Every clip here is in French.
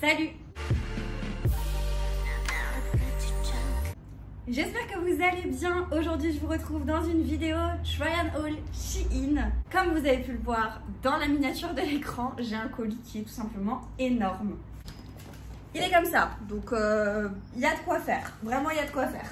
Salut! J'espère que vous allez bien. Aujourd'hui, je vous retrouve dans une vidéo Try and Haul Shein. Comme vous avez pu le voir dans la miniature de l'écran, j'ai un colis qui est tout simplement énorme. Il est comme ça, donc il y a de quoi faire. Vraiment, il y a de quoi faire.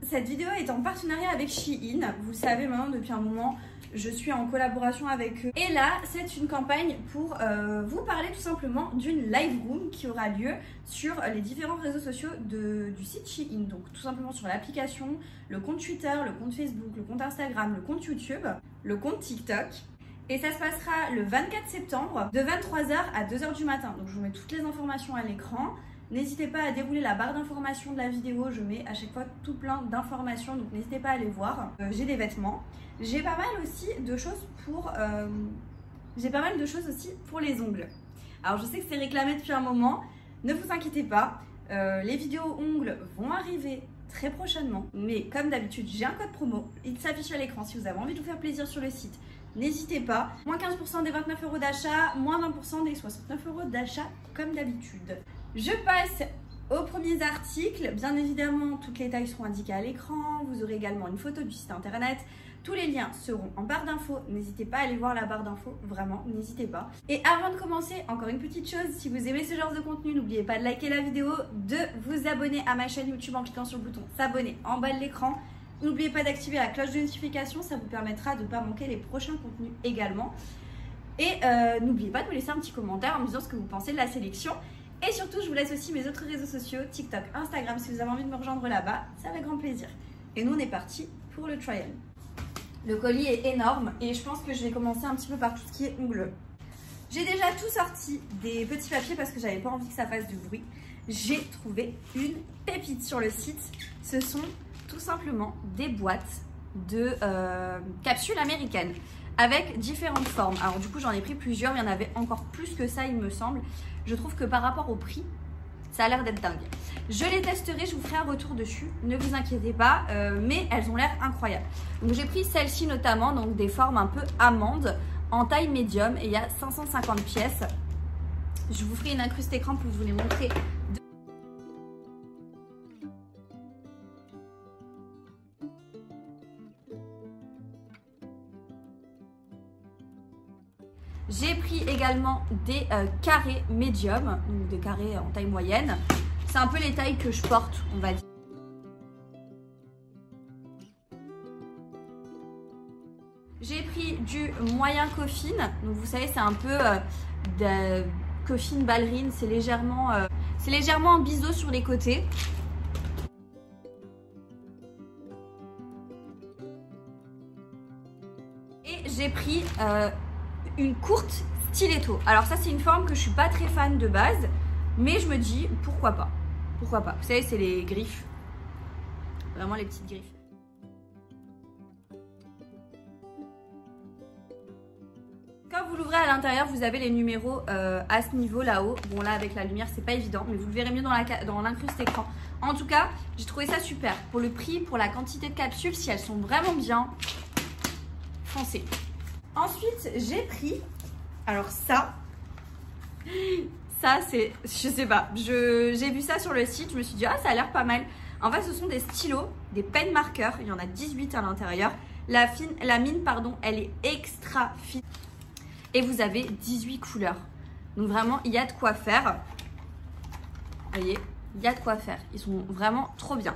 Cette vidéo est en partenariat avec Shein. Vous le savez maintenant, depuis un moment, je suis en collaboration avec eux. Et là, c'est une campagne pour vous parler tout simplement d'une live room qui aura lieu sur les différents réseaux sociaux du site Shein. Donc tout simplement sur l'application, le compte Twitter, le compte Facebook, le compte Instagram, le compte YouTube, le compte TikTok. Et ça se passera le 24 septembre de 23h à 2h du matin. Donc je vous mets toutes les informations à l'écran. N'hésitez pas à dérouler la barre d'informations de la vidéo. Je mets à chaque fois tout plein d'informations, donc n'hésitez pas à les voir. J'ai des vêtements. J'ai pas mal aussi de choses pour les ongles. Alors je sais que c'est réclamé depuis un moment. Ne vous inquiétez pas. Les vidéos ongles vont arriver très prochainement. Mais comme d'habitude, j'ai un code promo. Il s'affiche à l'écran si vous avez envie de vous faire plaisir sur le site. N'hésitez pas. Moins 15% des 29 € d'achat, moins 20% des 69 € d'achat comme d'habitude. Je passe aux premiers articles. Bien évidemment, toutes les tailles seront indiquées à l'écran. Vous aurez également une photo du site internet. Tous les liens seront en barre d'infos. N'hésitez pas à aller voir la barre d'infos. Vraiment, n'hésitez pas. Et avant de commencer, encore une petite chose. Si vous aimez ce genre de contenu, n'oubliez pas de liker la vidéo, de vous abonner à ma chaîne YouTube en cliquant sur le bouton s'abonner en bas de l'écran. N'oubliez pas d'activer la cloche de notification. Ça vous permettra de ne pas manquer les prochains contenus également. Et n'oubliez pas de me laisser un petit commentaire en me disant ce que vous pensez de la sélection. Et surtout, je vous laisse aussi mes autres réseaux sociaux, TikTok, Instagram, si vous avez envie de me rejoindre là-bas, c'est avec grand plaisir. Et nous, on est parti pour le trial. Le colis est énorme et je pense que je vais commencer un petit peu par tout ce qui est ongles. J'ai déjà tout sorti des petits papiers parce que j'avais pas envie que ça fasse du bruit. J'ai trouvé une pépite sur le site. Ce sont tout simplement des boîtes de capsules américaines avec différentes formes. Alors du coup, j'en ai pris plusieurs. Il y en avait encore plus que ça, il me semble. Je trouve que par rapport au prix, ça a l'air d'être dingue. Je les testerai, je vous ferai un retour dessus, ne vous inquiétez pas, mais elles ont l'air incroyables. Donc j'ai pris celle-ci notamment, donc des formes un peu amandes, en taille médium, et il y a 550 pièces. Je vous ferai une incruste écran pour vous les montrer. J'ai pris également des carrés médium, donc des carrés en taille moyenne. C'est un peu les tailles que je porte, on va dire. J'ai pris du moyen coffin. Donc vous savez, c'est un peu de coffin ballerine. C'est légèrement en biseau sur les côtés. Et j'ai pris une courte stiletto. Alors ça, c'est une forme que je suis pas très fan de base, mais je me dis pourquoi pas. Pourquoi pas. Vous savez, c'est les griffes. Vraiment les petites griffes. Quand vous l'ouvrez à l'intérieur, vous avez les numéros à ce niveau là-haut. Bon là, avec la lumière, c'est pas évident, mais vous le verrez mieux dans l'incruste écran. En tout cas, j'ai trouvé ça super. Pour le prix, pour la quantité de capsules, si elles sont vraiment bien, foncez. Ensuite, j'ai pris, alors ça c'est, je sais pas, j'ai vu ça sur le site, je me suis dit, ah, ça a l'air pas mal. En fait, ce sont des stylos, des pen marqueurs, il y en a 18 à l'intérieur. La mine, pardon, elle est extra fine. Et vous avez 18 couleurs. Donc vraiment, il y a de quoi faire. Vous voyez, il y a de quoi faire. Ils sont vraiment trop bien.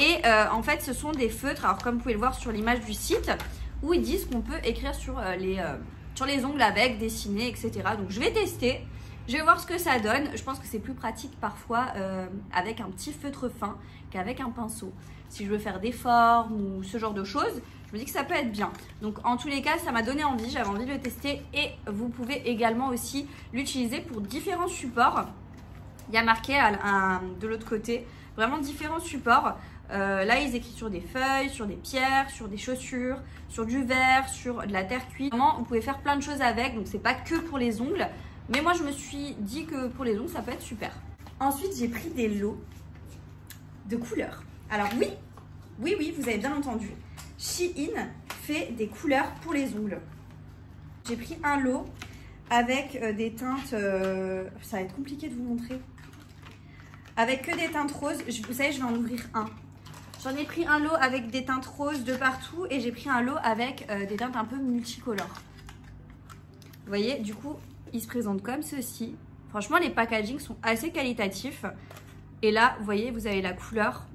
Et en fait, ce sont des feutres, alors comme vous pouvez le voir sur l'image du site, où ils disent qu'on peut écrire sur les ongles avec, dessiner, etc. Donc je vais tester, je vais voir ce que ça donne. Je pense que c'est plus pratique parfois avec un petit feutre fin qu'avec un pinceau. Si je veux faire des formes ou ce genre de choses, je me dis que ça peut être bien. Donc en tous les cas, ça m'a donné envie, j'avais envie de le tester. Et vous pouvez également aussi l'utiliser pour différents supports. Il y a marqué de l'autre côté, vraiment différents supports. Là, ils écrivent sur des feuilles, sur des pierres, sur des chaussures, sur du verre, sur de la terre cuite. Vraiment, vous pouvez faire plein de choses avec, donc c'est pas que pour les ongles. Mais moi, je me suis dit que pour les ongles, ça peut être super. Ensuite, j'ai pris des lots de couleurs. Alors oui, vous avez bien entendu. Shein fait des couleurs pour les ongles. J'ai pris un lot avec des teintes... ça va être compliqué de vous montrer. Avec que des teintes roses. Vous savez, je vais en ouvrir un. J'en ai pris un lot avec des teintes roses de partout et j'ai pris un lot avec des teintes un peu multicolores. Vous voyez, du coup, ils se présentent comme ceci. Franchement, les packagings sont assez qualitatifs. Et là, vous voyez, vous avez la couleur.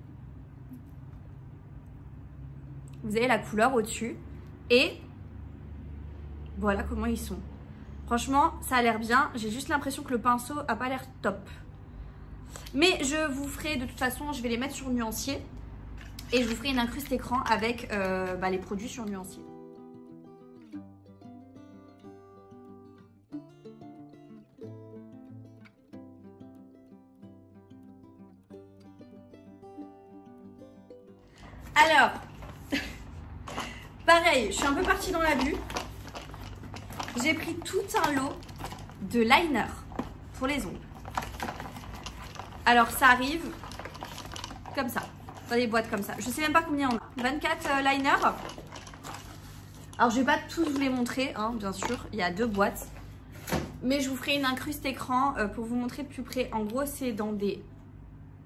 Vous avez la couleur au-dessus. Et voilà comment ils sont. Franchement, ça a l'air bien. J'ai juste l'impression que le pinceau n'a pas l'air top. Mais je vous ferai, de toute façon, je vais les mettre sur nuancier. Et je vous ferai une incruste écran avec les produits sur nuancier. Alors, pareil, je suis un peu partie dans l'abus. J'ai pris tout un lot de liner pour les ongles. Alors, ça arrive comme ça, dans des boîtes comme ça. Je sais même pas combien on a. 24 liners. Alors, je vais pas tous vous les montrer, hein, bien sûr. Il y a 2 boîtes. Mais je vous ferai une incruste écran pour vous montrer de plus près. En gros, c'est dans des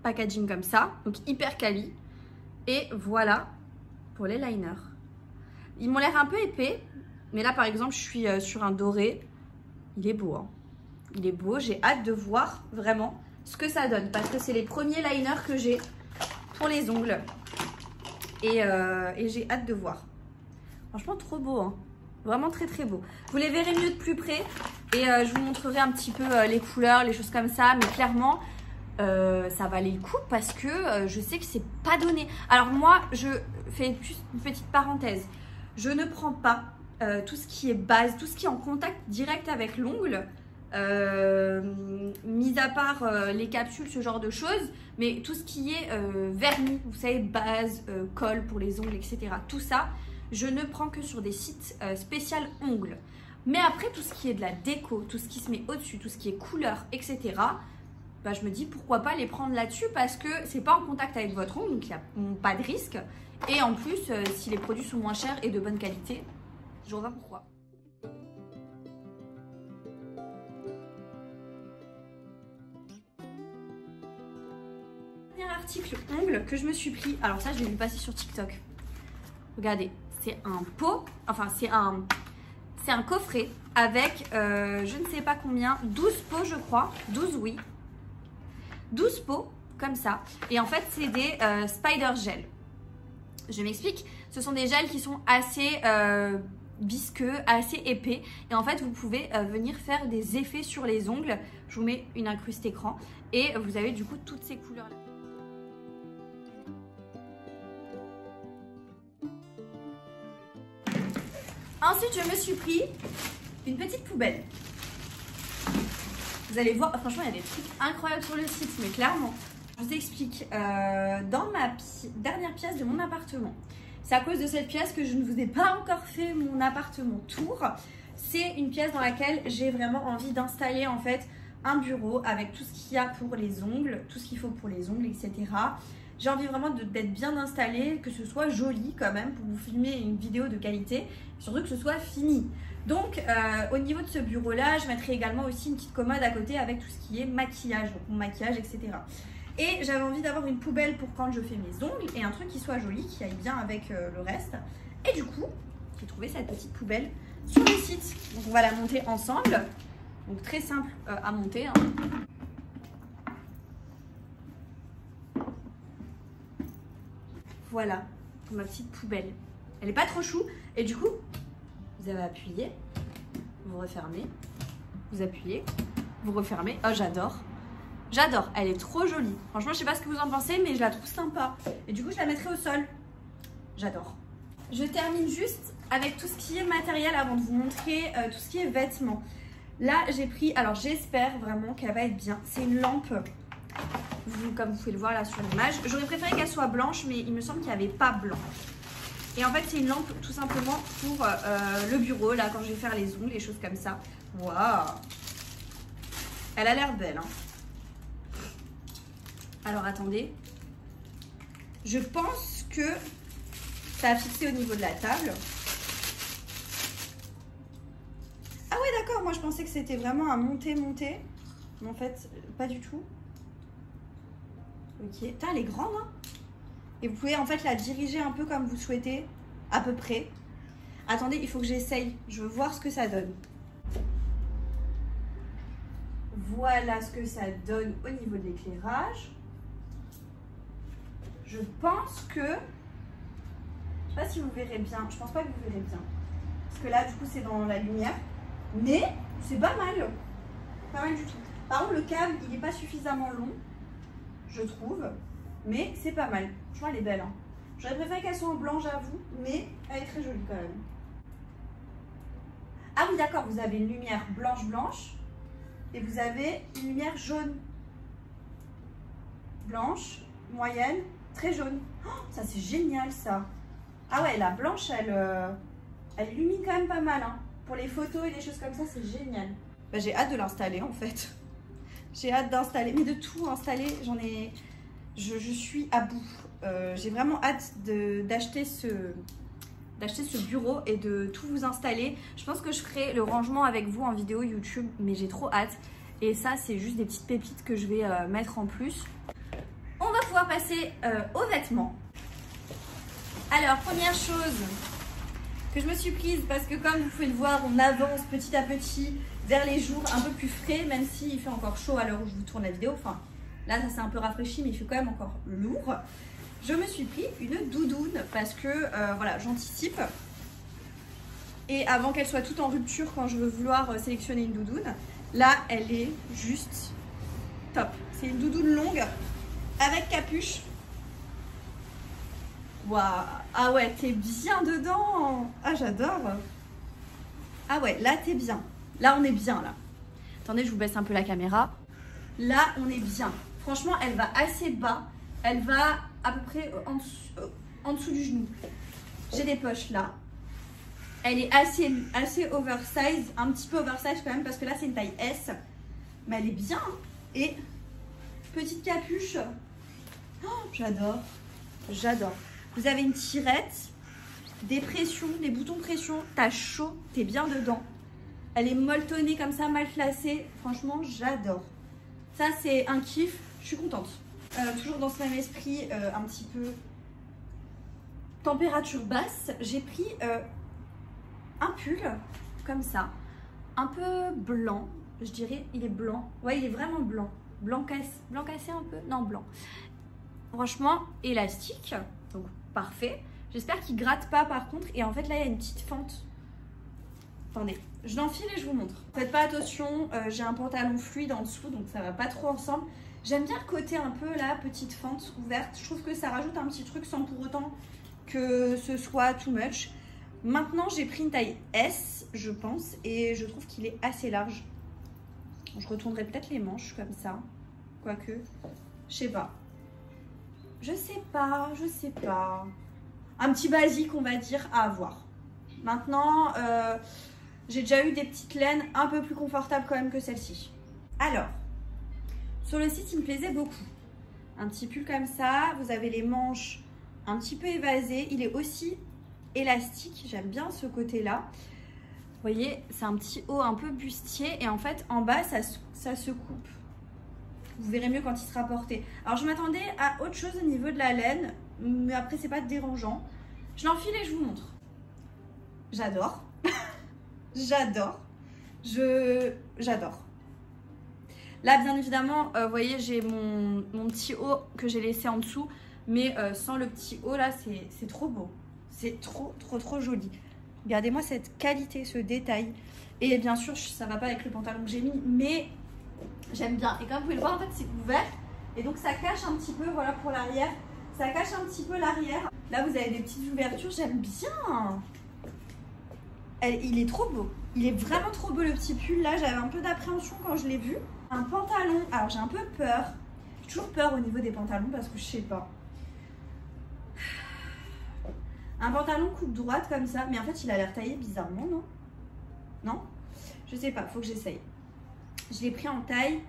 packaging comme ça, donc hyper quali. Et voilà pour les liners. Ils m'ont l'air un peu épais, mais là par exemple je suis sur un doré. Il est beau, hein. Il est beau, j'ai hâte de voir vraiment ce que ça donne parce que c'est les premiers liners que j'ai pour les ongles. Et j'ai hâte de voir. Franchement trop beau, hein. Vraiment très très beau. Vous les verrez mieux de plus près et je vous montrerai un petit peu les couleurs, les choses comme ça, mais clairement... ça valait le coup parce que je sais que c'est pas donné. Alors moi, je fais juste une petite parenthèse. Je ne prends pas tout ce qui est base, tout ce qui est en contact direct avec l'ongle, mis à part les capsules, ce genre de choses, mais tout ce qui est vernis, vous savez, base, colle pour les ongles, etc. Tout ça, je ne prends que sur des sites spécial ongles. Mais après, tout ce qui est de la déco, tout ce qui se met au-dessus, tout ce qui est couleur, etc., bah, je me dis pourquoi pas les prendre là-dessus parce que c'est pas en contact avec votre ongle, donc il n'y a pas de risque. Et en plus, si les produits sont moins chers et de bonne qualité, je vois pourquoi. Dernier article ongle que je me suis pris, alors ça je l'ai vu passer sur TikTok. Regardez, c'est un pot, enfin c'est un coffret avec je ne sais pas combien, 12 pots je crois, 12 oui. 12 pots comme ça et en fait c'est des spider gel. Je m'explique, ce sont des gels qui sont assez visqueux, assez épais et en fait vous pouvez venir faire des effets sur les ongles. Je vous mets une incruste écran et vous avez du coup toutes ces couleurs là. Ensuite je me suis pris une petite poubelle. Vous allez voir, franchement, il y a des trucs incroyables sur le site, mais clairement, je vous explique. Dans ma dernière pièce de mon appartement, c'est à cause de cette pièce que je ne vous ai pas encore fait mon appartement tour. C'est une pièce dans laquelle j'ai vraiment envie d'installer en fait un bureau avec tout ce qu'il y a pour les ongles, tout ce qu'il faut pour les ongles, etc. J'ai envie vraiment d'être bien installé, que ce soit joli quand même pour vous filmer une vidéo de qualité, surtout que ce soit fini. Donc au niveau de ce bureau là, je mettrai également aussi une petite commode à côté avec tout ce qui est maquillage, donc mon maquillage, etc. Et j'avais envie d'avoir une poubelle pour quand je fais mes ongles et un truc qui soit joli, qui aille bien avec le reste. Et du coup, j'ai trouvé cette petite poubelle sur le site. Donc on va la monter ensemble. Donc très simple à monter, hein. Voilà, pour ma petite poubelle. Elle n'est pas trop chou. Et du coup, vous avez appuyé, vous refermez, vous appuyez, vous refermez. Oh, j'adore. J'adore. Elle est trop jolie. Franchement, je sais pas ce que vous en pensez, mais je la trouve sympa. Et du coup, je la mettrai au sol. J'adore. Je termine juste avec tout ce qui est matériel avant de vous montrer tout ce qui est vêtements. Là, j'ai pris, alors j'espère vraiment qu'elle va être bien. C'est une lampe. Comme vous pouvez le voir là sur l'image. J'aurais préféré qu'elle soit blanche, mais il me semble qu'il n'y avait pas blanc. Et en fait, c'est une lampe tout simplement pour le bureau, là, quand je vais faire les ongles, les choses comme ça. Waouh! Elle a l'air belle, hein. Alors, attendez. Je pense que ça a fixé au niveau de la table. Ah ouais, d'accord, moi je pensais que c'était vraiment à monter. Mais en fait, pas du tout. Ok. Putain, elle est grande, hein. Et vous pouvez en fait la diriger un peu comme vous souhaitez, à peu près. Attendez, il faut que j'essaye. Je veux voir ce que ça donne. Voilà ce que ça donne au niveau de l'éclairage. Je pense que... Je sais pas si vous verrez bien. Je pense pas que vous verrez bien. Parce que là, du coup, c'est dans la lumière. Mais c'est pas mal. Pas mal du tout. Par contre, le câble, il n'est pas suffisamment long, je trouve. Mais c'est pas mal. Franchement, elle est belle. Hein. J'aurais préféré qu'elle soit en blanc, j'avoue. Mais elle est très jolie quand même. Ah oui, d'accord. Vous avez une lumière blanche. Et vous avez une lumière jaune. Blanche, moyenne, très jaune. Oh, ça, c'est génial, ça. Ah ouais, la blanche, elle illumine quand même pas mal. Hein. Pour les photos et des choses comme ça, c'est génial. Bah, j'ai hâte de l'installer, en fait. J'ai hâte d'installer, mais de tout installer, je suis à bout. J'ai vraiment hâte d'acheter ce bureau et de tout vous installer. Je pense que je ferai le rangement avec vous en vidéo YouTube, mais j'ai trop hâte. Et ça, c'est juste des petites pépites que je vais mettre en plus. On va pouvoir passer aux vêtements. Alors, première chose que je me suis prise, parce que comme vous pouvez le voir, on avance petit à petit vers les jours un peu plus frais, même s'il fait encore chaud à l'heure où je vous tourne la vidéo. Enfin, là, ça s'est un peu rafraîchi, mais il fait quand même encore lourd. Je me suis pris une doudoune parce que, voilà, j'anticipe. Et avant qu'elle soit toute en rupture, quand je veux vouloir sélectionner une doudoune, là, elle est juste top. C'est une doudoune longue avec capuche. Waouh! Ah ouais, t'es bien dedans! Ah, j'adore! Ah ouais, là, t'es bien. Là, on est bien, là. Attendez, je vous baisse un peu la caméra. Là, on est bien. Franchement, elle va assez bas. Elle va à peu près en dessous du genou. J'ai des poches là. Elle est assez oversize. Un petit peu oversize quand même parce que là, c'est une taille S. Mais elle est bien. Et petite capuche. Oh, j'adore. J'adore. Vous avez une tirette, des pressions, des boutons pression. T'as chaud, t'es bien dedans. Elle est molletonnée comme ça, mal placée. Franchement, j'adore. Ça, c'est un kiff. Je suis contente. Toujours dans ce même esprit, un petit peu température basse. J'ai pris un pull comme ça. Un peu blanc, je dirais. Il est blanc. Ouais, il est vraiment blanc. Blanc cassé un peu. Non, blanc. Franchement, élastique. Donc, parfait. J'espère qu'il gratte pas par contre. Et en fait, là, il y a une petite fente. Attendez, je l'enfile et je vous montre. Faites pas attention, j'ai un pantalon fluide en dessous, donc ça va pas trop ensemble. J'aime bien le côté un peu, là, petite fente ouverte. Je trouve que ça rajoute un petit truc sans pour autant que ce soit too much. Maintenant, j'ai pris une taille S, je pense, et je trouve qu'il est assez large. Je retournerai peut-être les manches comme ça, quoique, je sais pas. Je sais pas. Un petit basique, on va dire, à avoir. Maintenant, j'ai déjà eu des petites laines un peu plus confortables quand même que celle-ci. Alors, sur le site, il me plaisait beaucoup. Un petit pull comme ça, vous avez les manches un petit peu évasées. Il est aussi élastique, j'aime bien ce côté-là. Vous voyez, c'est un petit haut un peu bustier et en fait, en bas, ça se coupe. Vous verrez mieux quand il sera porté. Alors, je m'attendais à autre chose au niveau de la laine, mais après, c'est pas dérangeant. Je l'enfile et je vous montre. J'adore. J'adore. J'adore. Là, bien évidemment, vous voyez, j'ai mon petit haut que j'ai laissé en dessous. Mais sans le petit haut, là, c'est trop beau. C'est trop joli. Regardez-moi cette qualité, ce détail. Et bien sûr, ça va pas avec le pantalon que j'ai mis, mais j'aime bien. Et comme vous pouvez le voir, en fait, c'est ouvert. Et donc, ça cache un petit peu, voilà, pour l'arrière. Ça cache un petit peu l'arrière. Là, vous avez des petites ouvertures. J'aime bien. Il est trop beau. Il est vraiment trop beau, le petit pull. Là, j'avais un peu d'appréhension quand je l'ai vu. Un pantalon. Alors, j'ai un peu peur. J'ai toujours peur au niveau des pantalons parce que je sais pas. Un pantalon coupe droite comme ça. Mais en fait, il a l'air taillé bizarrement, non? Non? Je sais pas. Faut que j'essaye. Je l'ai pris en taille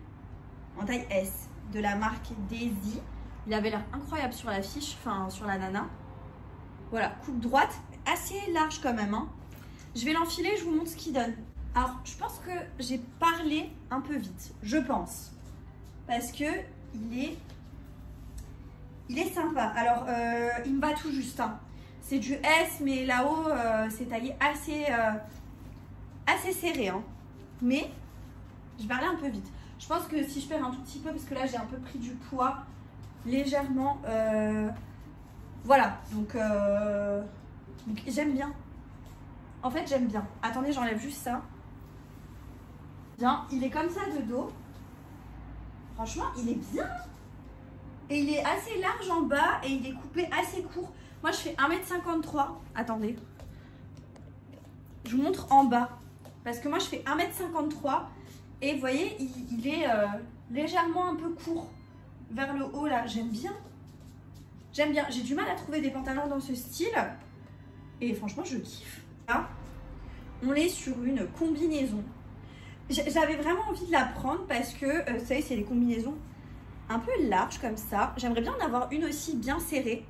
S de la marque Daisy. Il avait l'air incroyable sur la fiche, enfin sur la nana. Voilà, coupe droite, assez large quand même. Hein. Je vais l'enfiler, je vous montre ce qu'il donne. Alors, je pense que j'ai parlé un peu vite, je pense. Parce que il est sympa. Alors, il me va tout juste. Hein. C'est du S, mais là-haut, c'est taillé assez serré. Hein. Mais, je parlais un peu vite. Je pense que si je perds un tout petit peu, parce que là, j'ai un peu pris du poids, légèrement. Voilà, donc j'aime bien. En fait, j'aime bien. Attendez, j'enlève juste ça. Bien, il est comme ça de dos. Franchement, il est bien. Et il est assez large en bas et il est coupé assez court. Moi, je fais 1m53. Attendez. Je vous montre en bas. Parce que moi, je fais 1m53. Et vous voyez, il est légèrement un peu court vers le haut là. J'aime bien. J'aime bien. J'ai du mal à trouver des pantalons dans ce style. Et franchement, je kiffe. Là, on est sur une combinaison. J'avais vraiment envie de la prendre parce que, vous savez, c'est les combinaisons un peu larges comme ça. J'aimerais bien en avoir une aussi bien serrée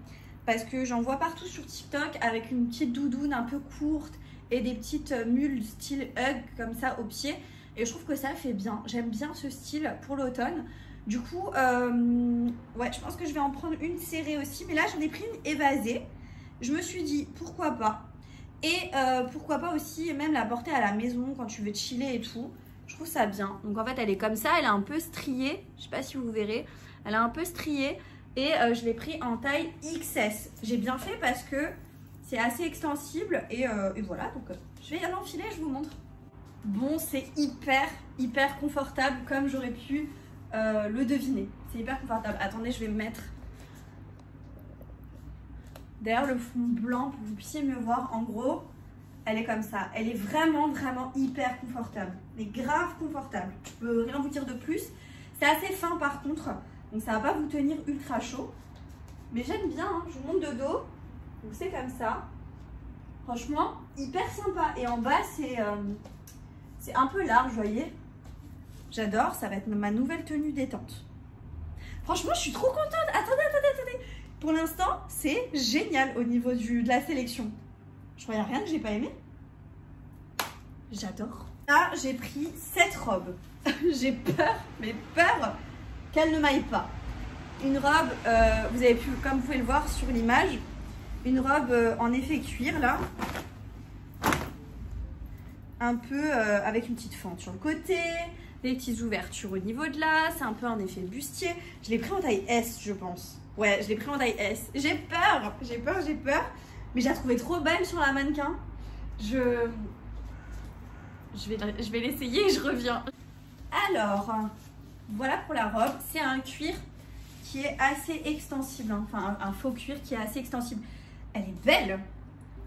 parce que j'en vois partout sur TikTok avec une petite doudoune un peu courte et des petites mules style Hug comme ça au pied. Et je trouve que ça fait bien. J'aime bien ce style pour l'automne. Du coup, ouais, je pense que je vais en prendre une serrée aussi. Mais là, j'en ai pris une évasée. Je me suis dit, pourquoi pas. Et pourquoi pas aussi même la porter à la maison quand tu veux chiller et tout. Je trouve ça bien. Donc en fait, elle est comme ça. Elle est un peu striée. Je sais pas si vous verrez. Elle est un peu striée. Et je l'ai pris en taille XS. J'ai bien fait parce que c'est assez extensible. Et voilà. Donc je vais l'enfiler, je vous montre. Bon, c'est hyper confortable comme j'aurais pu le deviner. C'est hyper confortable. Attendez, je vais me mettre derrière le fond blanc pour que vous puissiez mieux voir. En gros, elle est comme ça. Elle est vraiment hyper confortable. Elle est grave confortable. Je peux rien vous dire de plus. C'est assez fin par contre. Donc ça va pas vous tenir ultra chaud. Mais j'aime bien. Hein. Je vous montre de dos. Donc c'est comme ça. Franchement, hyper sympa. Et en bas, c'est un peu large, vous voyez. J'adore. Ça va être ma nouvelle tenue détente. Franchement, je suis trop contente. Attendez. Pour l'instant, c'est génial au niveau de la sélection. Je crois qu'il n'y a rien que j'ai pas aimé. J'adore. Là, j'ai pris cette robe. J'ai peur, mais peur qu'elle ne m'aille pas. Une robe, vous avez pu, comme vous pouvez le voir sur l'image, une robe en effet cuir là. Un peu avec une petite fente sur le côté, des petites ouvertures au niveau de là. C'est un peu un effet bustier. Je l'ai pris en taille S, je pense. Ouais, je l'ai pris en taille S. J'ai peur. Mais je la trouvais trop belle sur la mannequin. Je vais l'essayer et je reviens. Alors, voilà pour la robe. C'est un cuir qui est assez extensible. Hein. Enfin, un faux cuir qui est assez extensible. Elle est belle.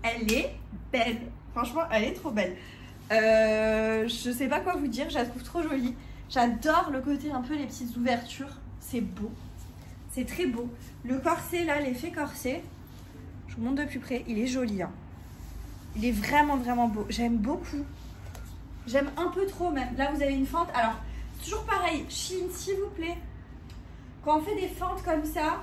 Elle est belle. Franchement, elle est trop belle. Je sais pas quoi vous dire. Je la trouve trop jolie. J'adore le côté un peu les petites ouvertures. C'est beau. C'est très beau. Le corset là, l'effet corset, je vous montre de plus près, il est joli. Hein. Il est vraiment beau. J'aime beaucoup. J'aime un peu trop même. Là, vous avez une fente. Alors, toujours pareil. Shein, s'il vous plaît. Quand on fait des fentes comme ça,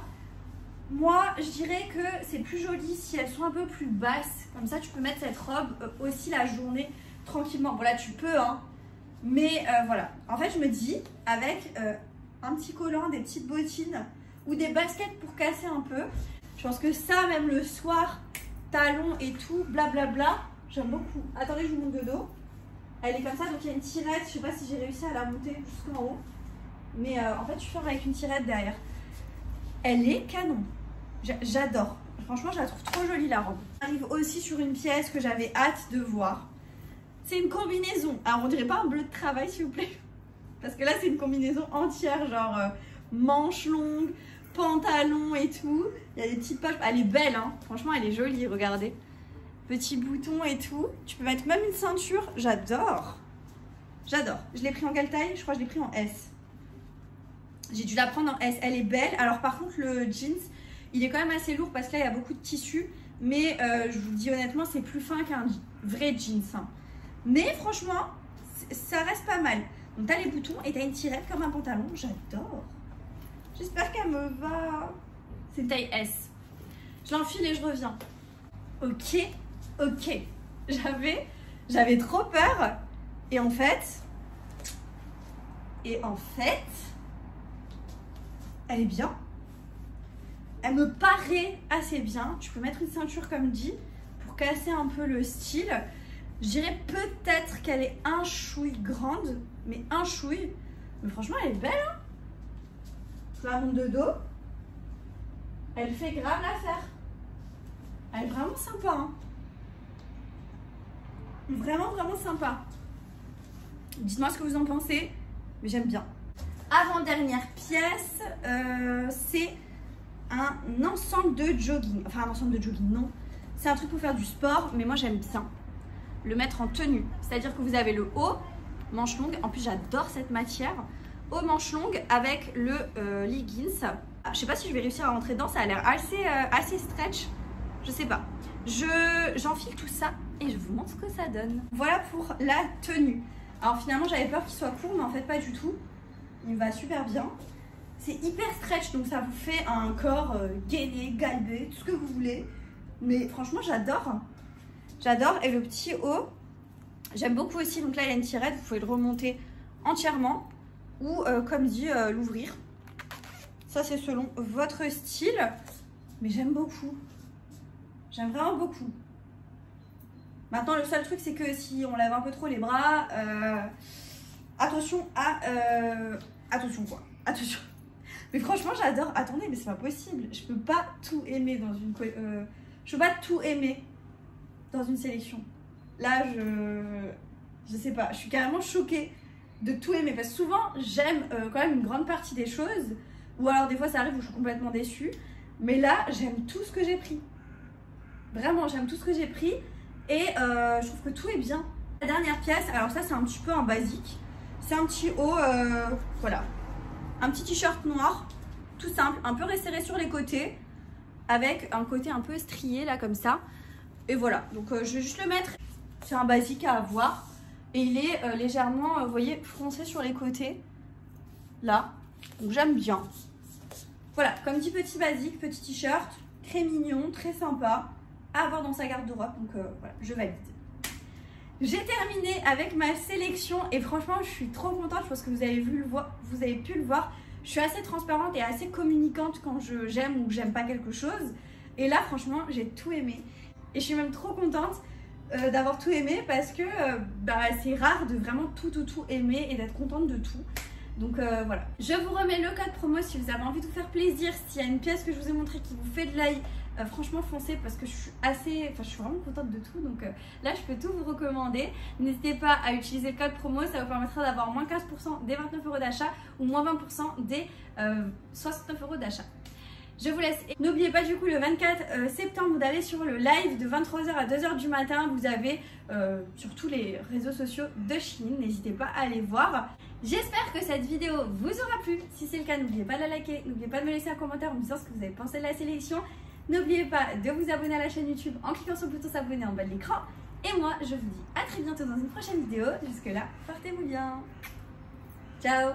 moi, je dirais que c'est plus joli si elles sont un peu plus basses. Comme ça, tu peux mettre cette robe aussi la journée tranquillement. Bon, là, tu peux, hein. Mais voilà. En fait, je me dis, avec un petit collant, des petites bottines ou des baskets pour casser un peu. Je pense que ça, même le soir, talons et tout, blablabla, j'aime beaucoup. Attendez, je vous montre de dos. Elle est comme ça, donc il y a une tirette. Je sais pas si j'ai réussi à la monter jusqu'en haut. Mais en fait, je fais avec une tirette derrière. Elle est canon. J'adore. Franchement, je la trouve trop jolie, la robe. J'arrive aussi sur une pièce que j'avais hâte de voir. C'est une combinaison. Alors, on dirait pas un bleu de travail, s'il vous plaît. Parce que là, c'est une combinaison entière, genre manches longues, pantalon et tout. Il y a des petites poches. Elle est belle, hein. Franchement, elle est jolie, regardez. Petits boutons et tout. Tu peux mettre même une ceinture. J'adore. J'adore. Je l'ai pris en quelle taille? Je crois que je l'ai pris en S. J'ai dû la prendre en S. Elle est belle. Alors, par contre, le jeans, il est quand même assez lourd parce que là, il y a beaucoup de tissu. Mais je vous le dis honnêtement, c'est plus fin qu'un vrai jeans. Hein. Mais franchement, ça reste pas mal. Donc, tu as les boutons et tu as une tirette comme un pantalon. J'adore. J'espère qu'elle me va. C'est taille S. Je l'enfile et je reviens. Ok. J'avais trop peur Et en fait, elle est bien. Elle me paraît assez bien. Tu peux mettre une ceinture comme dit pour casser un peu le style. Je dirais peut-être qu'elle est un chouille grande, mais un chouille. Mais franchement, elle est belle. Hein, je la montre de dos. Elle fait grave l'affaire. Elle est vraiment sympa. Hein. Vraiment, vraiment sympa. Dites-moi ce que vous en pensez. Mais j'aime bien. Avant-dernière pièce, c'est un ensemble de jogging. Enfin, un ensemble de jogging, non. C'est un truc pour faire du sport, mais moi j'aime bien le mettre en tenue. C'est-à-dire que vous avez le haut, manche longue. En plus, j'adore cette matière. Haut, manche longue avec le leggings. Je sais pas si je vais réussir à rentrer dedans. Ça a l'air assez stretch. Je sais pas. J'enfile tout ça et je vous montre ce que ça donne. Voilà pour la tenue. Alors finalement, j'avais peur qu'il soit court, mais en fait pas du tout. Il va super bien. C'est hyper stretch, donc ça vous fait un corps gainé, galbé, tout ce que vous voulez. Mais franchement, j'adore. J'adore. Et le petit haut, j'aime beaucoup aussi. Donc là, il y a une tirette. Vous pouvez le remonter entièrement ou, comme dit, l'ouvrir. Ça, c'est selon votre style. Mais j'aime beaucoup. J'aime vraiment beaucoup. Maintenant, le seul truc, c'est que si on lève un peu trop les bras, attention à... attention quoi. Attention. Mais franchement, j'adore. Attendez, mais c'est pas possible. Je peux pas tout aimer dans une... je peux pas tout aimer dans une sélection. Là, je sais pas. Je suis carrément choquée de tout aimer. Parce que souvent, j'aime quand même une grande partie des choses. Ou alors, des fois, ça arrive où je suis complètement déçue. Mais là, j'aime tout ce que j'ai pris. Vraiment, j'aime tout ce que j'ai pris. Et je trouve que tout est bien. La dernière pièce, alors ça, c'est un petit peu en basique. C'est un petit haut, voilà. Un petit t-shirt noir, tout simple, un peu resserré sur les côtés, avec un côté un peu strié là comme ça. Et voilà, donc je vais juste le mettre. C'est un basique à avoir. Et il est légèrement, vous voyez, froncé sur les côtés. Là, donc j'aime bien. Voilà, comme dit petit basique, petit t-shirt, très mignon, très sympa, à avoir dans sa garde-robe. Donc voilà, je valide. J'ai terminé avec ma sélection et franchement je suis trop contente. Je pense que vous avez pu le voir. Je suis assez transparente et assez communicante quand j'aime ou que j'aime pas quelque chose. Et là franchement j'ai tout aimé. Et je suis même trop contente d'avoir tout aimé parce que c'est rare de vraiment tout aimer et d'être contente de tout. Donc voilà. Je vous remets le code promo si vous avez envie de vous faire plaisir. S'il y a une pièce que je vous ai montrée qui vous fait de l'œil, franchement foncez parce que je suis vraiment contente de tout. Donc là je peux tout vous recommander. N'hésitez pas à utiliser le code promo, ça vous permettra d'avoir moins 15% des 29 € d'achat ou moins 20% des 69 € d'achat. Je vous laisse. N'oubliez pas du coup le 24 septembre d'aller sur le live de 23 h à 2 h du matin. Vous avez sur tous les réseaux sociaux de Shein. N'hésitez pas à aller voir. J'espère que cette vidéo vous aura plu. Si c'est le cas, n'oubliez pas de la liker. N'oubliez pas de me laisser un commentaire en me disant ce que vous avez pensé de la sélection. N'oubliez pas de vous abonner à la chaîne YouTube en cliquant sur le bouton s'abonner en bas de l'écran. Et moi, je vous dis à très bientôt dans une prochaine vidéo. Jusque là, portez-vous bien. Ciao.